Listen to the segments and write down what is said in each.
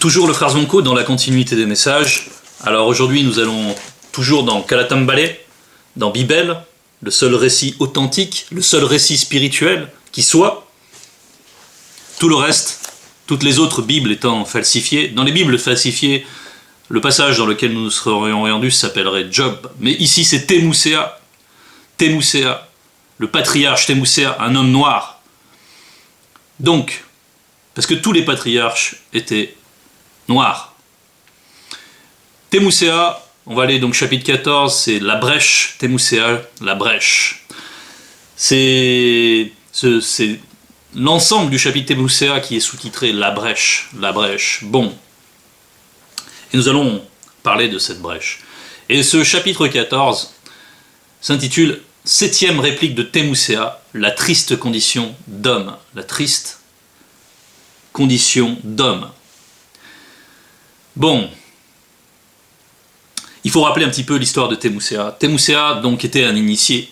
Toujours le frère Zvonko dans la continuité des messages. Alors aujourd'hui nous allons toujours dans Kalatambale, dans Bibel, le seul récit authentique, le seul récit spirituel qui soit. Tout le reste, toutes les autres Bibles étant falsifiées. Dans les Bibles falsifiées, le passage dans lequel nous nous serions rendus s'appellerait Job. Mais ici c'est Thémoucéa. Thémoucéa, le patriarche Thémoucéa, un homme noir. Donc, parce que tous les patriarches étaient noirs. Thémoucéa, on va aller donc chapitre 14, c'est la brèche, Thémoucéa, la brèche. C'est l'ensemble du chapitre Thémoucéa qui est sous-titré la brèche, la brèche. Bon. Et nous allons parler de cette brèche. Et ce chapitre 14 s'intitule « 7e réplique de Thémoucéa, la triste condition d'homme ». La triste condition d'homme. Bon, il faut rappeler un petit peu l'histoire de Thémoucéa. Thémoucéa donc était un initié,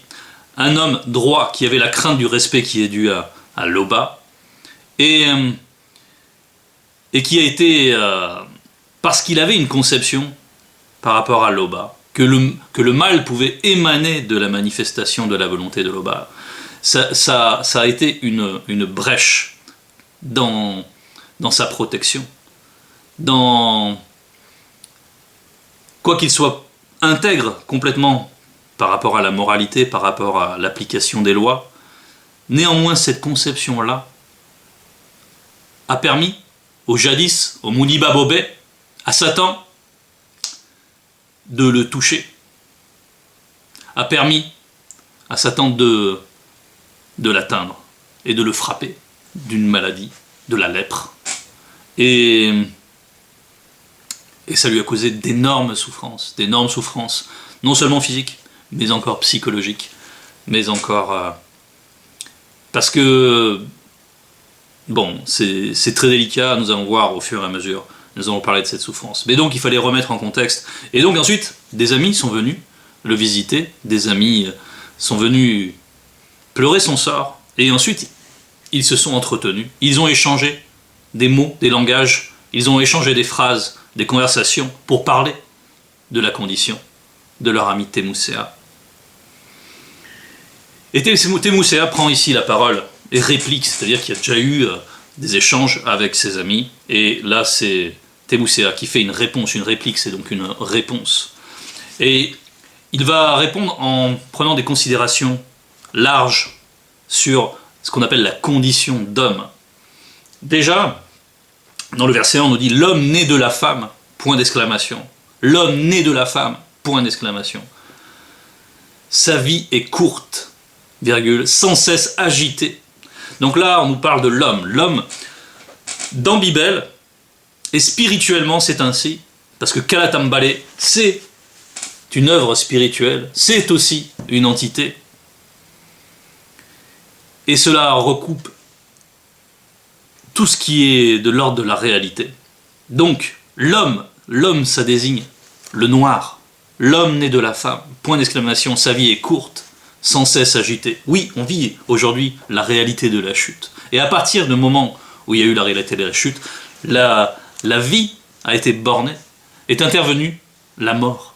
un homme droit qui avait la crainte du respect qui est dû à Loba, et qui a été, parce qu'il avait une conception par rapport à Loba, que le mal pouvait émaner de la manifestation de la volonté de Loba. Ça a été une brèche dans sa protection. Quoi qu'il soit intègre complètement par rapport à la moralité, par rapport à l'application des lois, néanmoins cette conception-là a permis au jadis, au Muniba Bobé, à Satan, de le toucher, a permis à Satan de l'atteindre et de le frapper d'une maladie, de la lèpre. Et ça lui a causé d'énormes souffrances, non seulement physiques, mais encore psychologiques, mais encore... parce que, bon, c'est très délicat, nous allons voir au fur et à mesure, nous allons parler de cette souffrance. Mais donc il fallait remettre en contexte. Et donc ensuite, des amis sont venus le visiter, des amis sont venus pleurer son sort, et ensuite ils se sont entretenus, ils ont échangé des mots, des langages, ils ont échangé des phrases, des conversations pour parler de la condition de leur ami Thémoucéa. Et Thémoucéa prend ici la parole et réplique, c'est-à-dire qu'il y a déjà eu des échanges avec ses amis, et là c'est Thémoucéa qui fait une réponse, une réplique c'est donc une réponse. Et il va répondre en prenant des considérations larges sur ce qu'on appelle la condition d'homme. Déjà, dans le verset 1, on nous dit « L'homme né de la femme, point d'exclamation. L'homme né de la femme, point d'exclamation. Sa vie est courte, virgule, sans cesse agitée. » Donc là, on nous parle de l'homme. L'homme, dans Bibel, et spirituellement, c'est ainsi, parce que Kalatambale, c'est une œuvre spirituelle, c'est aussi une entité. Et cela recoupe tout ce qui est de l'ordre de la réalité. Donc, l'homme, ça désigne le noir. L'homme né de la femme, point d'exclamation, sa vie est courte, sans cesse agitée. Oui, on vit aujourd'hui la réalité de la chute. Et à partir du moment où il y a eu la réalité de la chute, la vie a été bornée, est intervenue la mort,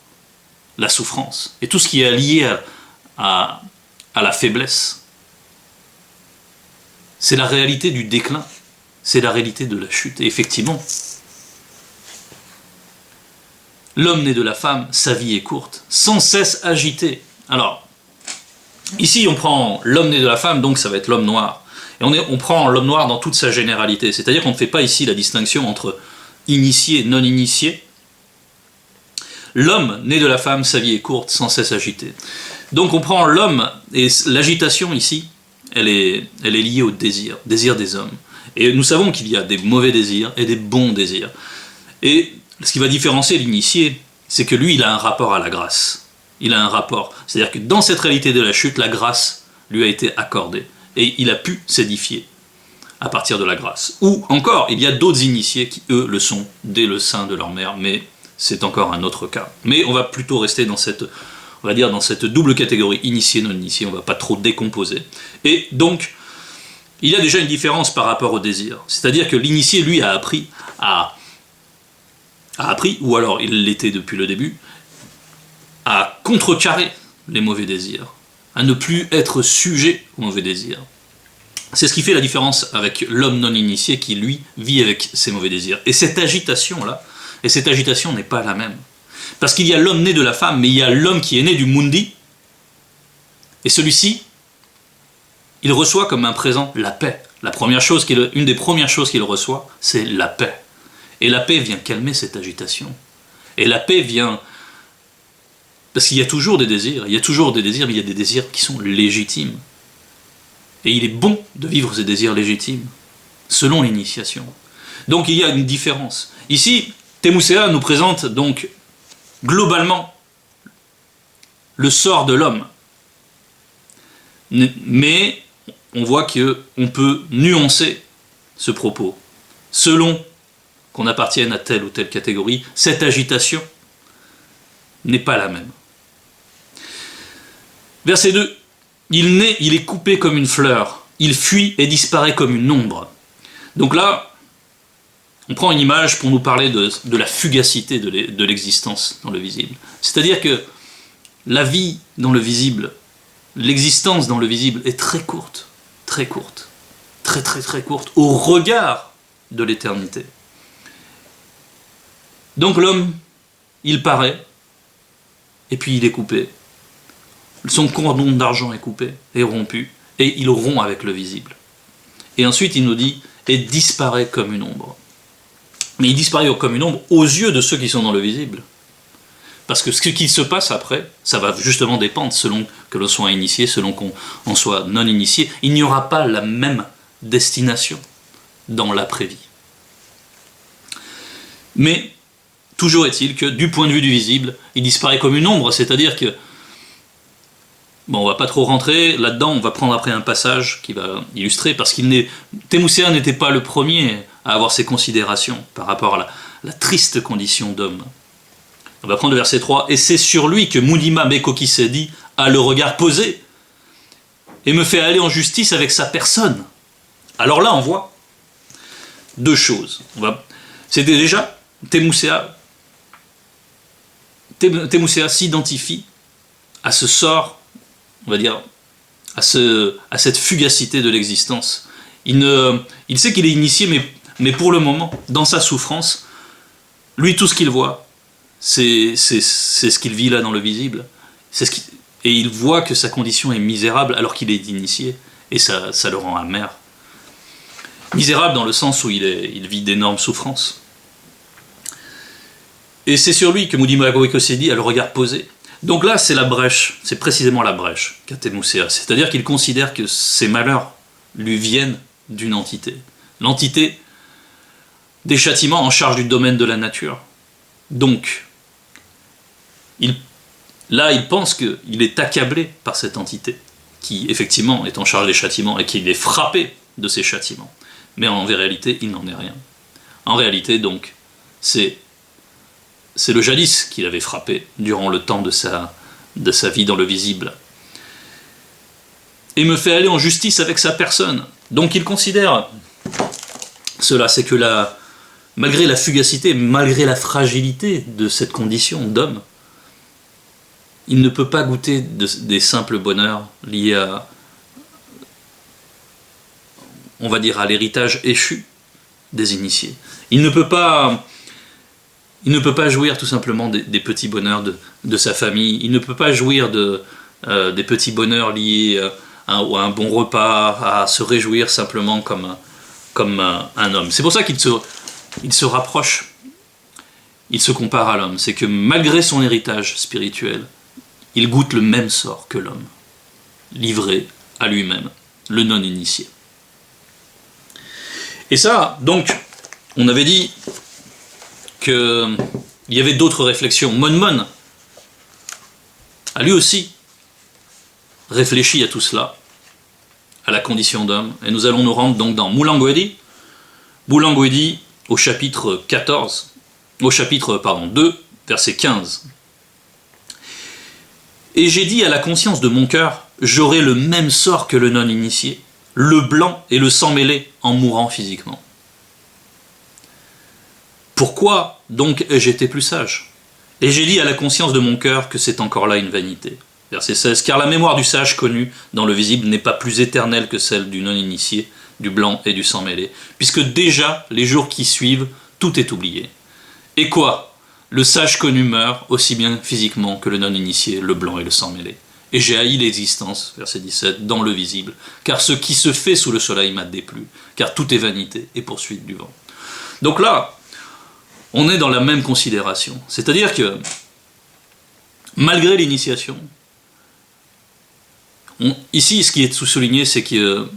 la souffrance, et tout ce qui est lié à la faiblesse. C'est la réalité du déclin. C'est la réalité de la chute. Et effectivement, l'homme né de la femme, sa vie est courte, sans cesse agité. Alors, ici on prend l'homme né de la femme, donc ça va être l'homme noir. Et on prend l'homme noir dans toute sa généralité. C'est-à-dire qu'on ne fait pas ici la distinction entre initié et non initié. L'homme né de la femme, sa vie est courte, sans cesse agité. Donc on prend l'homme, et l'agitation ici, elle est liée au désir des hommes. Et nous savons qu'il y a des mauvais désirs et des bons désirs. Et ce qui va différencier l'initié, c'est que lui, il a un rapport à la grâce. Il a un rapport. C'est-à-dire que dans cette réalité de la chute, la grâce lui a été accordée. Et il a pu s'édifier à partir de la grâce. Ou encore, il y a d'autres initiés qui, eux, le sont dès le sein de leur mère, mais c'est encore un autre cas. Mais on va plutôt rester dans cette, on va dire, dans cette double catégorie, initié, non initié, on ne va pas trop décomposer. Et donc, il y a déjà une différence par rapport au désir. C'est-à-dire que l'initié, lui, a appris à a appris, ou alors il l'était depuis le début, à contrecarrer les mauvais désirs, à ne plus être sujet aux mauvais désirs. C'est ce qui fait la différence avec l'homme non initié qui, lui, vit avec ses mauvais désirs. Et cette agitation-là, n'est pas la même. Parce qu'il y a l'homme né de la femme, mais il y a l'homme qui est né du mundi, et celui-ci, il reçoit comme un présent la paix. Une des premières choses qu'il reçoit, c'est la paix. Et la paix vient calmer cette agitation. Et la paix vient... Parce qu'il y a toujours des désirs, mais il y a des désirs qui sont légitimes. Et il est bon de vivre ces désirs légitimes, selon l'initiation. Donc il y a une différence. Ici, Temusea nous présente donc globalement le sort de l'homme. Mais on voit qu'on peut nuancer ce propos. Selon qu'on appartienne à telle ou telle catégorie, cette agitation n'est pas la même. Verset 2. Il naît, il est coupé comme une fleur. Il fuit et disparaît comme une ombre. Donc là, on prend une image pour nous parler de la fugacité de l'existence dans le visible. C'est-à-dire que la vie dans le visible, l'existence dans le visible est très courte, très courte, très très très courte, au regard de l'éternité. Donc l'homme, il paraît, et puis il est coupé. Son cordon d'argent est coupé, est rompu, et il rompt avec le visible. Et ensuite il nous dit, et disparaît comme une ombre. Mais il disparaît comme une ombre aux yeux de ceux qui sont dans le visible. Parce que ce qui se passe après, ça va justement dépendre selon que l'on soit initié, selon qu'on soit non initié. Il n'y aura pas la même destination dans l'après-vie. Mais toujours est-il que du point de vue du visible, il disparaît comme une ombre, c'est-à-dire que, bon, on va pas trop rentrer là-dedans, on va prendre après un passage qui va illustrer, parce Temusea n'était pas le premier à avoir ces considérations par rapport à la triste condition d'homme. On va prendre le verset 3. « Et c'est sur lui que Mudima Mekokisedi a le regard posé et me fait aller en justice avec sa personne. » Alors là, on voit deux choses. C'était déjà, Temusea s'identifie à ce sort, on va dire, à cette fugacité de l'existence. Il sait qu'il est initié, mais pour le moment, dans sa souffrance, lui, tout ce qu'il voit, c'est ce qu'il vit là dans le visible. Et il voit que sa condition est misérable alors qu'il est initié, et ça le rend amer. Misérable dans le sens où il vit d'énormes souffrances. Et c'est sur lui que Mudima Mekokisedi a le regard posé. Donc là, c'est la brèche, c'est précisément la brèche qu'a Temusea. C'est-à-dire qu'il considère que ses malheurs lui viennent d'une entité. L'entité des châtiments en charge du domaine de la nature. Donc, il pense qu'il est accablé par cette entité, qui effectivement est en charge des châtiments et qu'il est frappé de ces châtiments. Mais en réalité, il n'en est rien. En réalité, donc, c'est le jadis qu'il avait frappé durant le temps de sa vie dans le visible. Et me fait aller en justice avec sa personne. Donc il considère cela, c'est que malgré la fugacité, malgré la fragilité de cette condition d'homme, il ne peut pas goûter des simples bonheurs liés à, on va dire, à l'héritage échu des initiés. Il ne peut pas jouir tout simplement des petits bonheurs de sa famille. Il ne peut pas jouir des petits bonheurs liés à un bon repas, à se réjouir simplement comme un homme. C'est pour ça qu'il se rapproche, il se compare à l'homme. C'est que malgré son héritage spirituel, il goûte le même sort que l'homme, livré à lui-même, le non-initié. Et ça, donc, on avait dit qu'il y avait d'autres réflexions. Mon a lui aussi réfléchi à tout cela, à la condition d'homme, et nous allons nous rendre donc dans Mulangwedi au chapitre 2, verset 15. Et j'ai dit à la conscience de mon cœur, j'aurai le même sort que le non-initié, le blanc et le sang mêlé en mourant physiquement. Pourquoi donc ai-je été plus sage? Et j'ai dit à la conscience de mon cœur que c'est encore là une vanité. Verset 16. Car la mémoire du sage connu dans le visible n'est pas plus éternelle que celle du non-initié, du blanc et du sang mêlé, puisque déjà les jours qui suivent, tout est oublié. Et quoi? Le sage connu meurt aussi bien physiquement que le non-initié, le blanc et le sang mêlé. Et j'ai haï l'existence, verset 17, dans le visible, car ce qui se fait sous le soleil m'a déplu, car tout est vanité et poursuite du vent. Donc là, on est dans la même considération. C'est-à-dire que, malgré l'initiation, ici, ce qui est souligné, c'est qu'il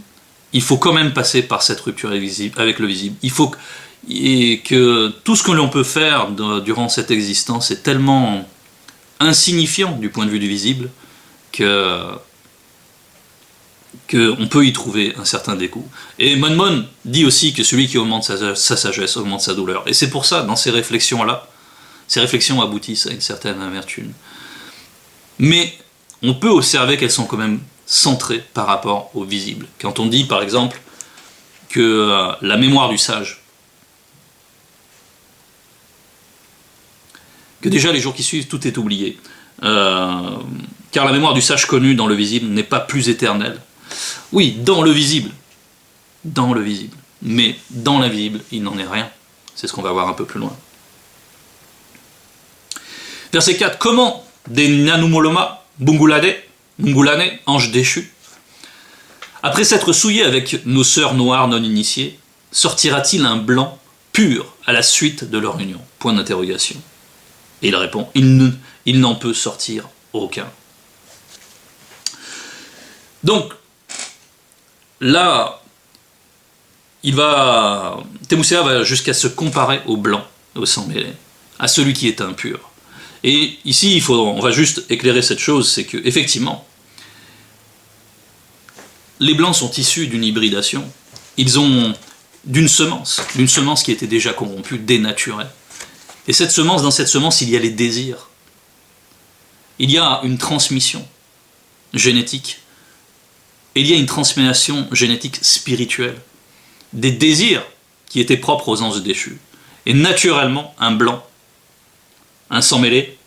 faut quand même passer par cette rupture avec le visible. Il faut que tout ce que l'on peut faire durant cette existence est tellement insignifiant du point de vue du visible qu'on peut y trouver un certain dégoût. Et Monmon dit aussi que celui qui augmente sa sagesse augmente sa douleur. Et c'est pour ça, dans ces réflexions-là, ces réflexions aboutissent à une certaine amertume. Mais on peut observer qu'elles sont quand même centrées par rapport au visible. Quand on dit, par exemple, que la mémoire du sage, que déjà les jours qui suivent, tout est oublié. Car la mémoire du sage connu dans le visible n'est pas plus éternelle. Oui, dans le visible, mais dans l'invisible, il n'en est rien. C'est ce qu'on va voir un peu plus loin. Verset 4. Comment des Nanumoloma, Bungulane, ange déchu, après s'être souillé avec nos sœurs noires non initiées, sortira-t-il un blanc pur à la suite de leur union? Point d'interrogation. Et il répond, il n'en peut sortir aucun. Donc, là, Thémoucéa va jusqu'à se comparer au blanc, au sang mêlé, à celui qui est impur. Et ici, on va juste éclairer cette chose, c'est que effectivement, les blancs sont issus d'une hybridation. Ils ont d'une semence qui était déjà corrompue, dénaturée. Et dans cette semence, il y a les désirs. Il y a une transmission génétique. Et il y a une transmission génétique spirituelle. Des désirs qui étaient propres aux anges déchus. Et naturellement, un blanc, un sang mêlé,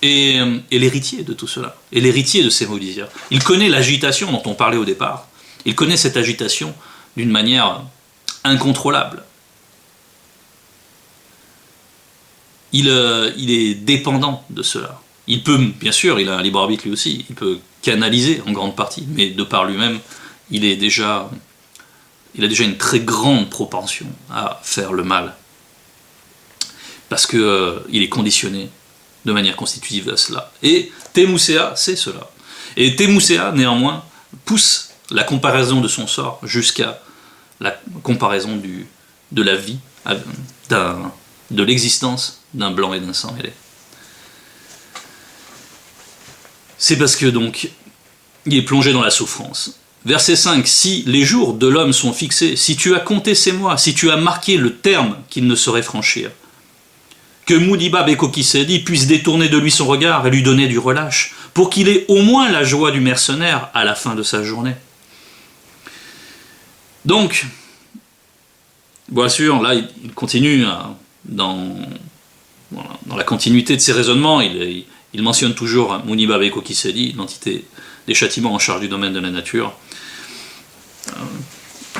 et l'héritier de tout cela, et l'héritier de ces maudits désirs. Il connaît l'agitation dont on parlait au départ. Il connaît cette agitation d'une manière incontrôlable. Il est dépendant de cela. Il peut, bien sûr, il a un libre arbitre lui aussi, il peut canaliser en grande partie, mais de par lui-même, il a déjà une très grande propension à faire le mal. Parce qu'il est conditionné de manière constitutive à cela. Et Thémoucéa sait cela. Et Thémoucéa, néanmoins, pousse la comparaison de son sort jusqu'à la comparaison de la vie, de l'existence d'un blanc et d'un sang mêlé. C'est parce que donc, il est plongé dans la souffrance. Verset 5, si les jours de l'homme sont fixés, si tu as compté ses mois, si tu as marqué le terme qu'il ne saurait franchir, que Moudiba Bekokisedi puisse détourner de lui son regard et lui donner du relâche, pour qu'il ait au moins la joie du mercenaire à la fin de sa journée. Donc, bien sûr, là, il continue dans la continuité de ses raisonnements, il mentionne toujours Muniba Bekokisedi, l'entité des châtiments en charge du domaine de la nature.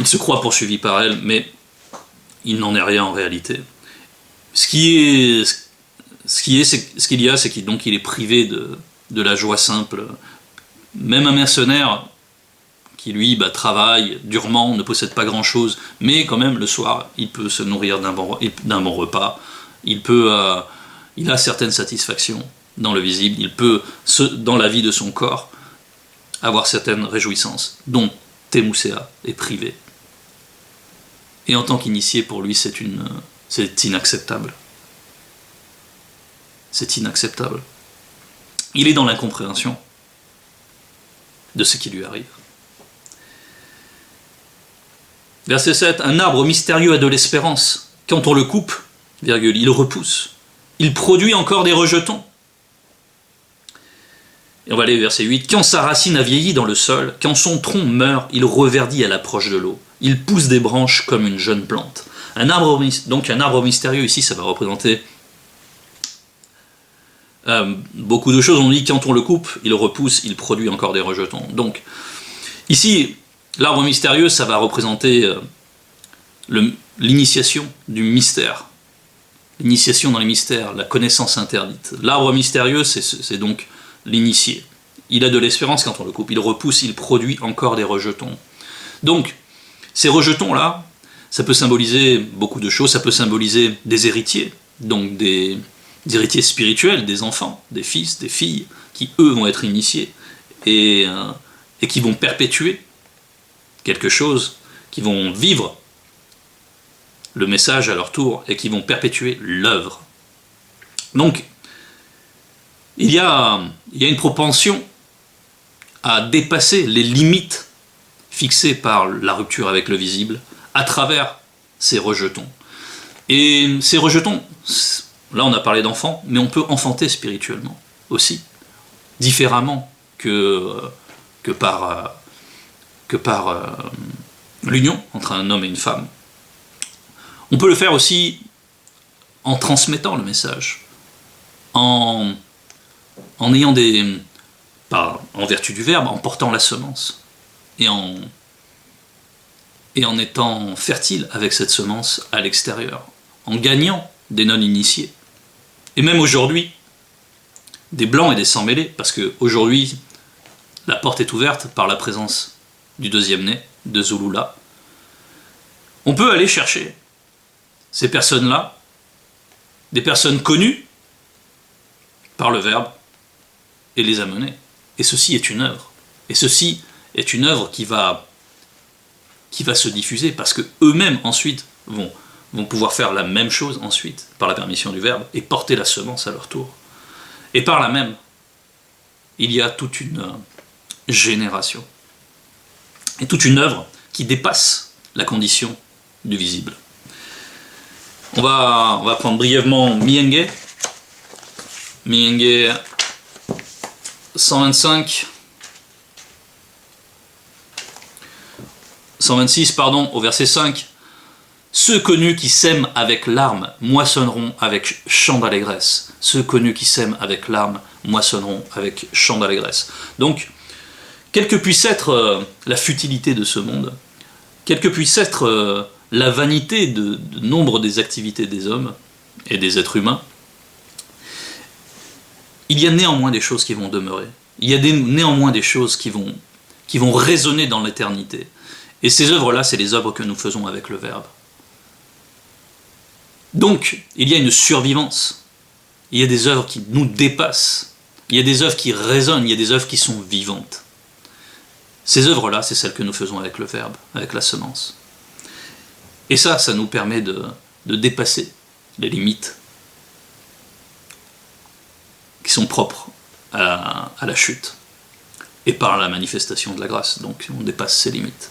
Il se croit poursuivi par elle, mais il n'en est rien en réalité. Ce qu'il y a, c'est qu'il est privé de la joie simple. Même un mercenaire qui, lui, travaille durement, ne possède pas grand-chose, mais quand même, le soir, il peut se nourrir d'un bon repas, il a certaines satisfactions dans le visible, il peut, dans la vie de son corps, avoir certaines réjouissances, dont Thémoucéa est privé. Et en tant qu'initié, pour lui, c'est inacceptable. C'est inacceptable. Il est dans l'incompréhension de ce qui lui arrive. Verset 7, un arbre mystérieux a de l'espérance. Quand on le coupe, il repousse. Il produit encore des rejetons. Et on va aller au verset 8. Quand sa racine a vieilli dans le sol, quand son tronc meurt, il reverdit à l'approche de l'eau. Il pousse des branches comme une jeune plante. Donc un arbre mystérieux, ici, ça va représenter beaucoup de choses. On dit quand on le coupe, il repousse, il produit encore des rejetons. Donc, ici, l'arbre mystérieux, ça va représenter l'initiation du mystère. L'initiation dans les mystères, la connaissance interdite. L'arbre mystérieux, c'est donc l'initié. Il a de l'espérance quand on le coupe. Il repousse, il produit encore des rejetons. Donc, ces rejetons-là, ça peut symboliser beaucoup de choses. Ça peut symboliser des héritiers, donc des héritiers spirituels, des enfants, des fils, des filles, qui eux vont être initiés et qui vont perpétuer quelque chose, qui vont vivre le message à leur tour et qui vont perpétuer l'œuvre. Donc, il y a une propension à dépasser les limites fixées par la rupture avec le visible à travers ces rejetons. Et ces rejetons, là on a parlé d'enfants, mais on peut enfanter spirituellement aussi, différemment que par l'union entre un homme et une femme. On peut le faire aussi en transmettant le message, en ayant en vertu du verbe, en portant la semence, et en étant fertile avec cette semence à l'extérieur, en gagnant des non-initiés. Et même aujourd'hui, des blancs et des sans-mêlés, parce qu'aujourd'hui, la porte est ouverte par la présence du deuxième né, de Zulula. On peut aller chercher ces personnes-là, des personnes connues par le verbe, et les amener. Et ceci est une œuvre. Et ceci est une œuvre qui va se diffuser, parce que eux-mêmes ensuite vont pouvoir faire la même chose ensuite, par la permission du verbe, et porter la semence à leur tour. Et par là même, il y a toute une génération, et toute une œuvre qui dépasse la condition du visible. On va prendre brièvement Mienge. Mienge 126, au verset 5. Ceux connus qui sèment avec larmes moissonneront avec chant d'allégresse. Ceux connus qui sèment avec larmes moissonneront avec chant d'allégresse. Donc, quelle que puisse être la futilité de ce monde, quelle que puisse être la vanité de nombre des activités des hommes et des êtres humains, il y a néanmoins des choses qui vont demeurer. Il y a néanmoins des choses qui vont résonner dans l'éternité. Et ces œuvres-là, c'est les œuvres que nous faisons avec le Verbe. Donc, il y a une survivance. Il y a des œuvres qui nous dépassent. Il y a des œuvres qui résonnent, il y a des œuvres qui sont vivantes. Ces œuvres-là, c'est celles que nous faisons avec le Verbe, avec la semence. Et ça nous permet de dépasser les limites qui sont propres à la chute, et par la manifestation de la grâce. Donc on dépasse ces limites.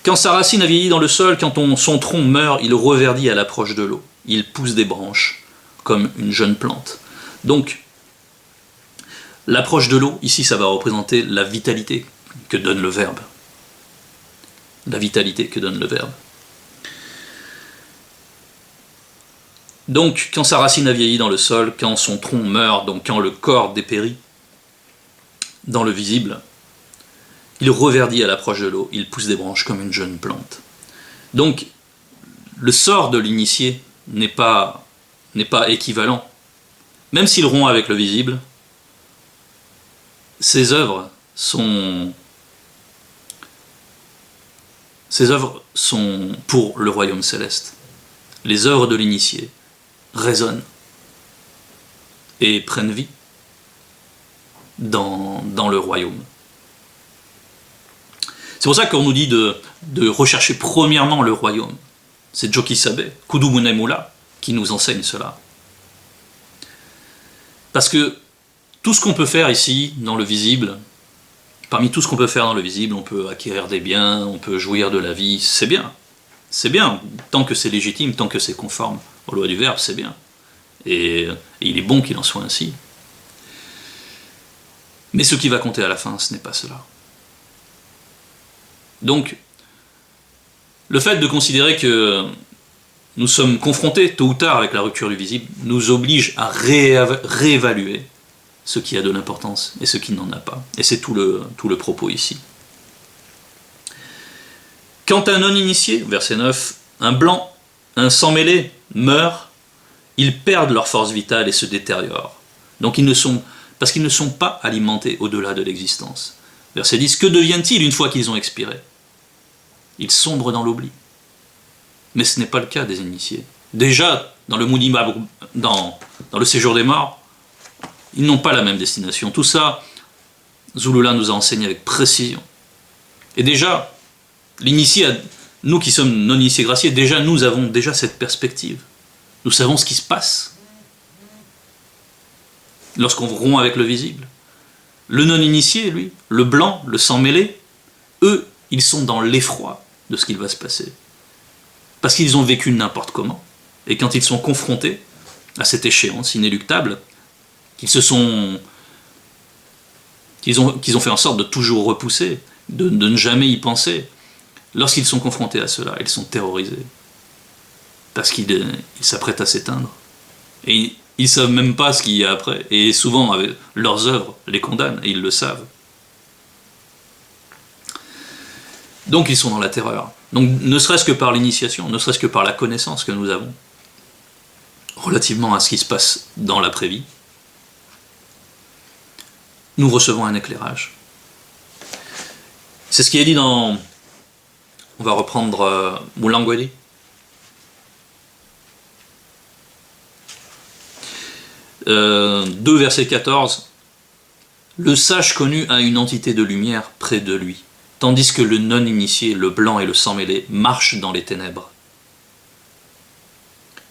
Quand sa racine a vieilli dans le sol, quand son tronc meurt, il reverdit à l'approche de l'eau. Il pousse des branches comme une jeune plante. Donc, l'approche de l'eau, ici, ça va représenter la vitalité que donne le Verbe. La vitalité que donne le Verbe. Donc, quand sa racine a vieilli dans le sol, quand son tronc meurt, donc quand le corps dépérit dans le visible, il reverdit à l'approche de l'eau, il pousse des branches comme une jeune plante. Donc, le sort de l'initié n'est pas équivalent. Même s'il rompt avec le visible, ses œuvres sont pour le royaume céleste. Les œuvres de l'initié résonnent et prennent vie dans le royaume. C'est pour ça qu'on nous dit de rechercher premièrement le royaume. C'est Joki Sabe, Kudu Munemula, qui nous enseigne cela. Parce que tout ce qu'on peut faire ici, dans le visible, parmi tout ce qu'on peut faire dans le visible, on peut acquérir des biens, on peut jouir de la vie, c'est bien. C'est bien, tant que c'est légitime, tant que c'est conforme aux lois du Verbe, c'est bien. Et il est bon qu'il en soit ainsi. Mais ce qui va compter à la fin, ce n'est pas cela. Donc, le fait de considérer que nous sommes confrontés tôt ou tard avec la rupture du visible, nous oblige à réévaluer ce qui a de l'importance et ce qui n'en a pas. Et c'est tout le propos ici. Quand un non-initié, verset 9, un blanc, un sans-mêlé meurt, ils perdent leur force vitale et se détériorent. Donc parce qu'ils ne sont pas alimentés au-delà de l'existence. Verset 10, que deviennent-ils une fois qu'ils ont expiré? Ils sombrent dans l'oubli. Mais ce n'est pas le cas des initiés. Déjà, dans le Mounima, dans le séjour des morts, ils n'ont pas la même destination. Tout ça, Zulula nous a enseigné avec précision. Et déjà, l'initié, nous qui sommes non-initiés graciés, déjà nous avons déjà cette perspective. Nous savons ce qui se passe lorsqu'on rompt avec le visible. Le non-initié, lui, le blanc, le sang-mêlé, eux, ils sont dans l'effroi de ce qu'il va se passer. Parce qu'ils ont vécu n'importe comment. Et quand ils sont confrontés à cette échéance inéluctable, qu'ils ont fait en sorte de toujours repousser, de ne jamais y penser, lorsqu'ils sont confrontés à cela, ils sont terrorisés. Parce qu'ils s'apprêtent à s'éteindre. Et ils ne savent même pas ce qu'il y a après. Et souvent, leurs œuvres les condamnent, et ils le savent. Donc ils sont dans la terreur. Donc ne serait-ce que par l'initiation, ne serait-ce que par la connaissance que nous avons, relativement à ce qui se passe dans l'après-vie, nous recevons un éclairage. C'est ce qui est dit dans... On va reprendre Mulangwedi. 2 verset 14. Le sage connu a une entité de lumière près de lui, tandis que le non-initié, le blanc et le sang-mêlé marchent dans les ténèbres.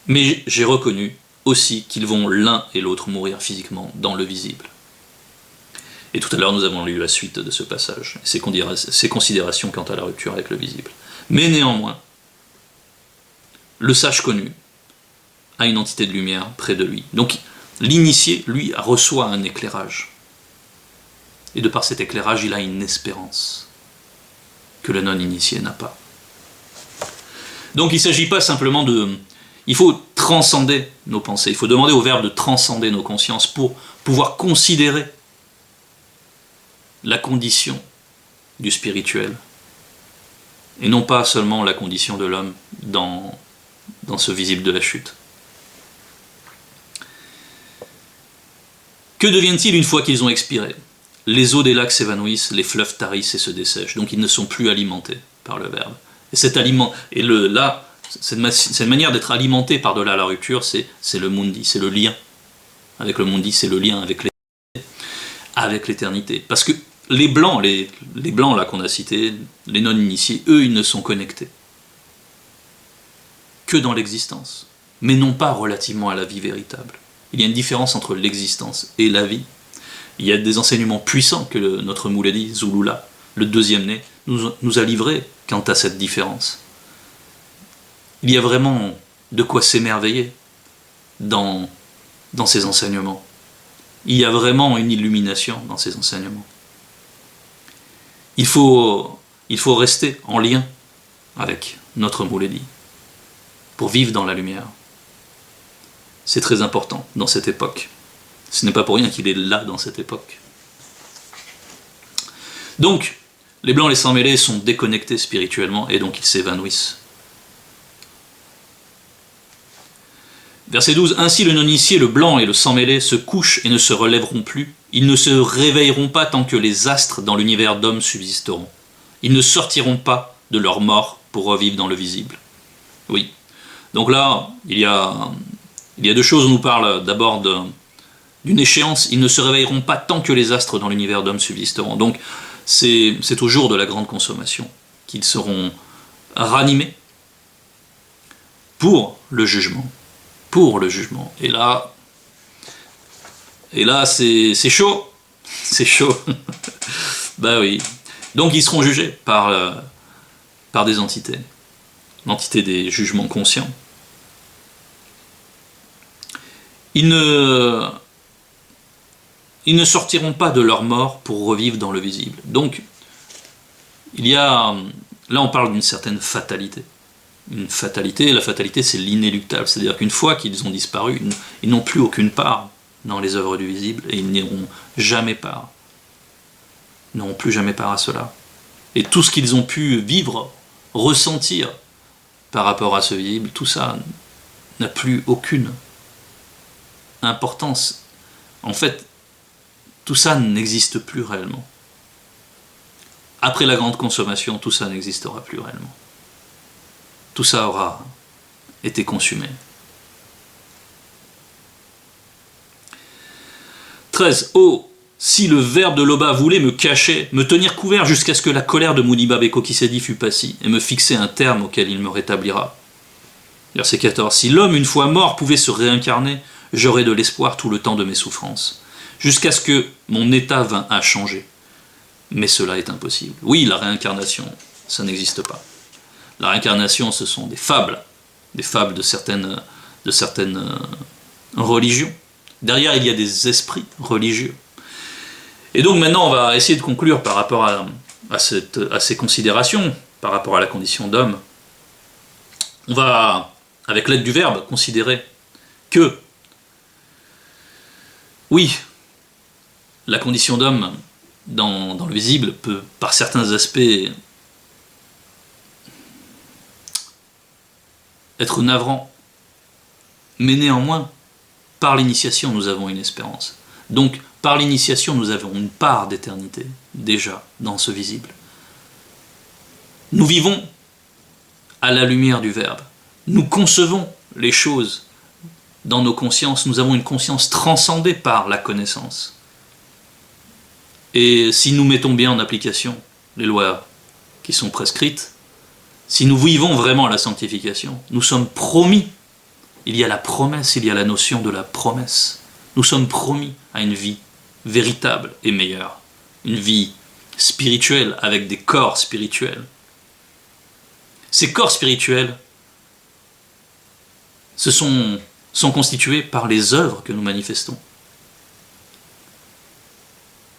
Mais j'ai reconnu aussi qu'ils vont l'un et l'autre mourir physiquement dans le visible. Et tout à l'heure, nous avons lu la suite de ce passage, ses considérations quant à la rupture avec le visible. Mais néanmoins, le sage connu a une entité de lumière près de lui. Donc, l'initié, lui, reçoit un éclairage. Et de par cet éclairage, il a une espérance que le non-initié n'a pas. Donc, il ne s'agit pas simplement de... Il faut transcender nos pensées. Il faut demander au Verbe de transcender nos consciences pour pouvoir considérer la condition du spirituel, et non pas seulement la condition de l'homme dans ce visible de la chute. Que deviennent-ils une fois qu'ils ont expiré? Les eaux des lacs s'évanouissent, les fleuves tarissent et se dessèchent, donc ils ne sont plus alimentés par le Verbe. Et cette manière d'être alimenté par-delà la rupture, c'est le mundi, c'est le lien avec le mundi, c'est le lien avec l'éternité. Parce que les blancs là qu'on a cités, les non-initiés, eux, ils ne sont connectés que dans l'existence, mais non pas relativement à la vie véritable. Il y a une différence entre l'existence et la vie. Il y a des enseignements puissants que notre Mouledi, Zulula, le deuxième né, nous a livrés quant à cette différence. Il y a vraiment de quoi s'émerveiller dans ces enseignements. Il y a vraiment une illumination dans ces enseignements. Il faut rester en lien avec notre Mouledi pour vivre dans la lumière. C'est très important dans cette époque. Ce n'est pas pour rien qu'il est là dans cette époque. Donc, les blancs et les sans-mêlés sont déconnectés spirituellement et donc ils s'évanouissent. Verset 12. Ainsi le non-initié, le blanc et le sang-mêlé se couchent et ne se relèveront plus. Ils ne se réveilleront pas tant que les astres dans l'univers d'hommes subsisteront. Ils ne sortiront pas de leur mort pour revivre dans le visible. Oui. Donc là, il y a 2 choses. On nous parle d'abord d'une échéance. Ils ne se réveilleront pas tant que les astres dans l'univers d'hommes subsisteront. Donc c'est au jour de la grande consommation qu'ils seront ranimés pour le jugement. Pour le jugement. Et là c'est chaud. C'est chaud. Ben oui. Donc ils seront jugés par des entités. L'entité des jugements conscients. Ils ne sortiront pas de leur mort pour revivre dans le visible. Donc, là on parle d'une certaine fatalité. une fatalité. La fatalité, c'est l'inéluctable. C'est-à-dire qu'une fois qu'ils ont disparu, ils n'ont plus aucune part dans les œuvres du visible, et ils n'auront jamais part. Ils n'auront plus jamais part à cela. Et tout ce qu'ils ont pu vivre, ressentir par rapport à ce visible, tout ça n'a plus aucune importance. En fait, tout ça n'existe plus réellement. Après la grande consommation, tout ça n'existera plus réellement. Tout ça aura été consumé. 13. Oh, si le verbe de Loba voulait me cacher, me tenir couvert jusqu'à ce que la colère de Muniba Beko Kisedi fût passée, et me fixer un terme auquel il me rétablira. Verset 14. Si l'homme, une fois mort, pouvait se réincarner, j'aurais de l'espoir tout le temps de mes souffrances, jusqu'à ce que mon état vînt à changer. Mais cela est impossible. Oui, la réincarnation, ça n'existe pas. La réincarnation, ce sont des fables de certaines religions. Derrière, il y a des esprits religieux. Et donc maintenant, on va essayer de conclure par rapport à ces considérations, par rapport à la condition d'homme. On va, avec l'aide du verbe, considérer que, oui, la condition d'homme dans le visible peut, par certains aspects, être navrant. Mais néanmoins, par l'initiation, nous avons une espérance. Donc, par l'initiation, nous avons une part d'éternité, déjà, dans ce visible. Nous vivons à la lumière du Verbe. Nous concevons les choses dans nos consciences. Nous avons une conscience transcendée par la connaissance. Et si nous mettons bien en application les lois qui sont prescrites, si nous vivons vraiment la sanctification, nous sommes promis. Il y a la promesse, il y a la notion de la promesse. Nous sommes promis à une vie véritable et meilleure. Une vie spirituelle avec des corps spirituels. Ces corps spirituels sont constitués par les œuvres que nous manifestons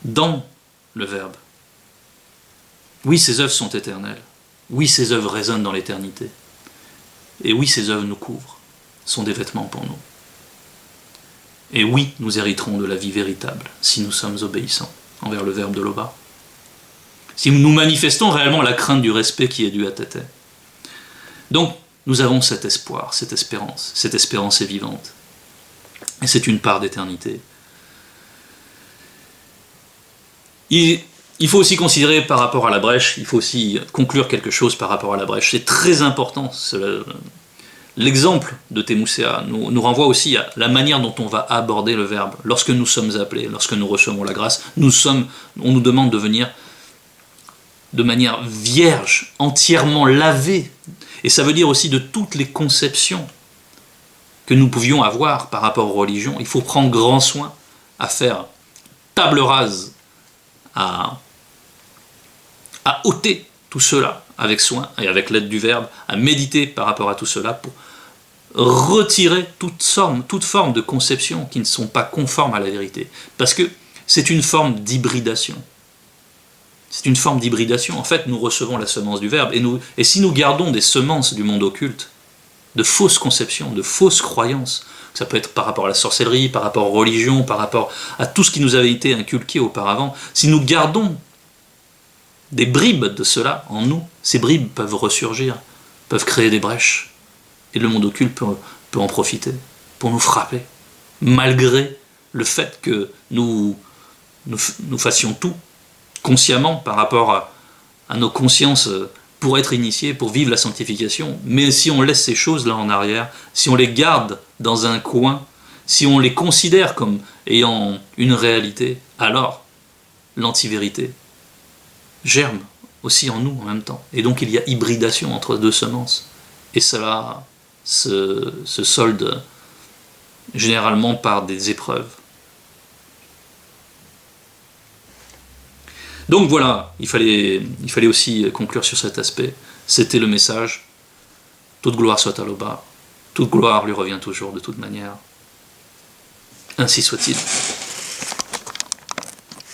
dans le Verbe. Oui, ces œuvres sont éternelles. Oui, ces œuvres résonnent dans l'éternité. Et oui, ces œuvres nous couvrent, sont des vêtements pour nous. Et oui, nous hériterons de la vie véritable si nous sommes obéissants envers le Verbe de Loba. Si nous manifestons réellement la crainte du respect qui est due à Tété. Donc, nous avons cet espoir, cette espérance. Cette espérance est vivante. Et c'est une part d'éternité. Il faut aussi considérer par rapport à la brèche, il faut aussi conclure quelque chose par rapport à la brèche. C'est très important. L'exemple de Temusea nous renvoie aussi à la manière dont on va aborder le Verbe. Lorsque nous sommes appelés, lorsque nous recevons la grâce, on nous demande de venir de manière vierge, entièrement lavée. Et ça veut dire aussi de toutes les conceptions que nous pouvions avoir par rapport aux religions. Il faut prendre grand soin à faire table rase, à ôter tout cela avec soin et avec l'aide du Verbe, à méditer par rapport à tout cela pour retirer toute forme de conception qui ne sont pas conformes à la vérité. Parce que c'est une forme d'hybridation. C'est une forme d'hybridation. En fait, nous recevons la semence du Verbe. Et si nous gardons des semences du monde occulte, de fausses conceptions, de fausses croyances, ça peut être par rapport à la sorcellerie, par rapport aux religions, par rapport à tout ce qui nous avait été inculqué auparavant, si nous gardons des bribes de cela en nous, ces bribes peuvent ressurgir, peuvent créer des brèches. Et le monde occulte peut en profiter pour nous frapper, malgré le fait que nous fassions tout consciemment par rapport à nos consciences pour être initiés, pour vivre la sanctification. Mais si on laisse ces choses-là en arrière, si on les garde dans un coin, si on les considère comme ayant une réalité, alors l'antivérité germe aussi en nous en même temps. Et donc il y a hybridation entre deux semences. Et cela se solde généralement par des épreuves. Donc voilà, il fallait aussi conclure sur cet aspect. C'était le message. Toute gloire soit à Loba. Toute gloire lui revient toujours de toute manière. Ainsi soit-il.